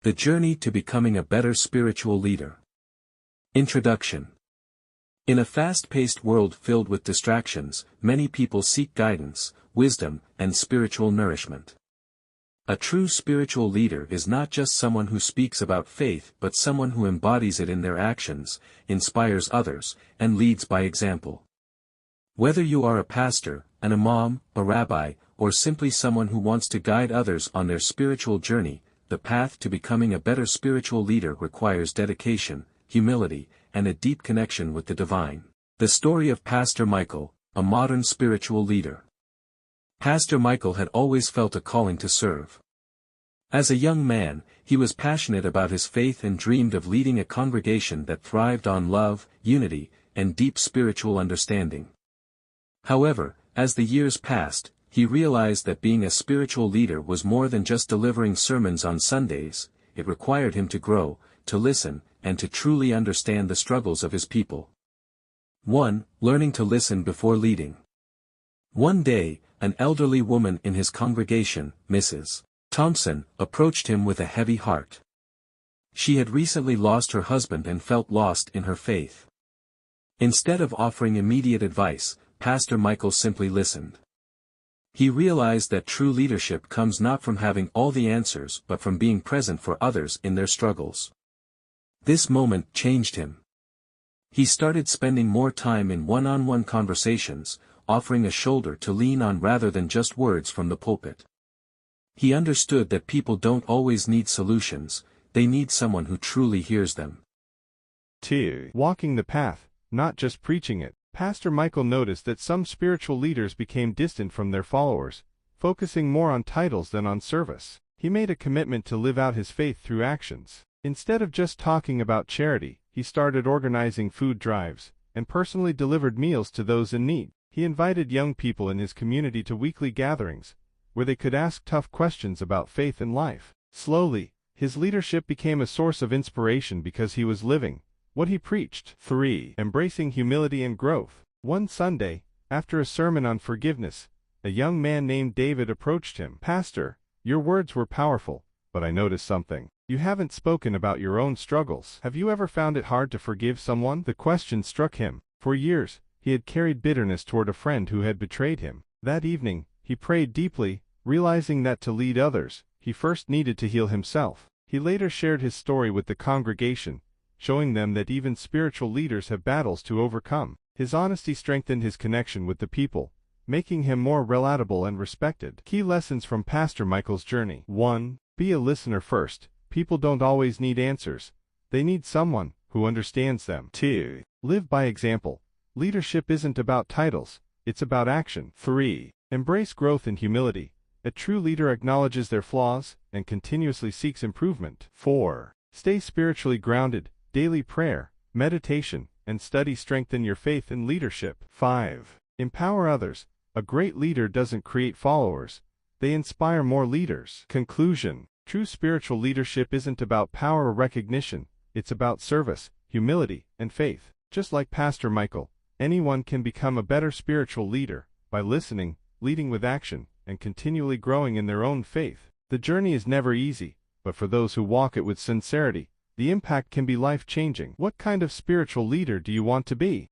The journey to becoming a better spiritual leader. Introduction. In a fast-paced world filled with distractions, many people seek guidance, wisdom, and spiritual nourishment. A true spiritual leader is not just someone who speaks about faith but someone who embodies it in their actions, inspires others, and leads by example. Whether you are a pastor, an imam, a rabbi, or simply someone who wants to guide others on their spiritual journey, the path to becoming a better spiritual leader requires dedication, humility, and a deep connection with the divine. The story of Pastor Michael, a modern spiritual leader. Pastor Michael had always felt a calling to serve. As a young man, he was passionate about his faith and dreamed of leading a congregation that thrived on love, unity, and deep spiritual understanding. However, as the years passed, he realized that being a spiritual leader was more than just delivering sermons on Sundays. It required him to grow, to listen, and to truly understand the struggles of his people. 1. Learning to listen before leading. One day, an elderly woman in his congregation, Mrs. Thompson, approached him with a heavy heart. She had recently lost her husband and felt lost in her faith. Instead of offering immediate advice, Pastor Michael simply listened. He realized that true leadership comes not from having all the answers but from being present for others in their struggles. This moment changed him. He started spending more time in one-on-one conversations, offering a shoulder to lean on rather than just words from the pulpit. He understood that people don't always need solutions, they need someone who truly hears them. 2. Walking the path, not just preaching it. Pastor Michael noticed that some spiritual leaders became distant from their followers, focusing more on titles than on service. He made a commitment to live out his faith through actions. Instead of just talking about charity, he started organizing food drives, and personally delivered meals to those in need. He invited young people in his community to weekly gatherings, where they could ask tough questions about faith and life. Slowly, his leadership became a source of inspiration because he was living what he preached. 3. Embracing humility and growth. One Sunday, after a sermon on forgiveness, a young man named David approached him. "Pastor, your words were powerful, but I noticed something. You haven't spoken about your own struggles. Have you ever found it hard to forgive someone?" The question struck him. For years, he had carried bitterness toward a friend who had betrayed him. That evening, he prayed deeply, realizing that to lead others, he first needed to heal himself. He later shared his story with the congregation, showing them that even spiritual leaders have battles to overcome. His honesty strengthened his connection with the people, making him more relatable and respected. Key lessons from Pastor Michael's journey. 1. Be a listener first. People don't always need answers. They need someone who understands them. 2. Live by example. Leadership isn't about titles, it's about action. 3. Embrace growth and humility. A true leader acknowledges their flaws and continuously seeks improvement. 4. Stay spiritually grounded. Daily prayer, meditation, and study strengthen your faith in leadership. 5. Empower others. A great leader doesn't create followers, they inspire more leaders. Conclusion. True spiritual leadership isn't about power or recognition, it's about service, humility, and faith. Just like Pastor Michael, anyone can become a better spiritual leader by listening, leading with action, and continually growing in their own faith. The journey is never easy, but for those who walk it with sincerity, the impact can be life-changing. What kind of spiritual leader do you want to be?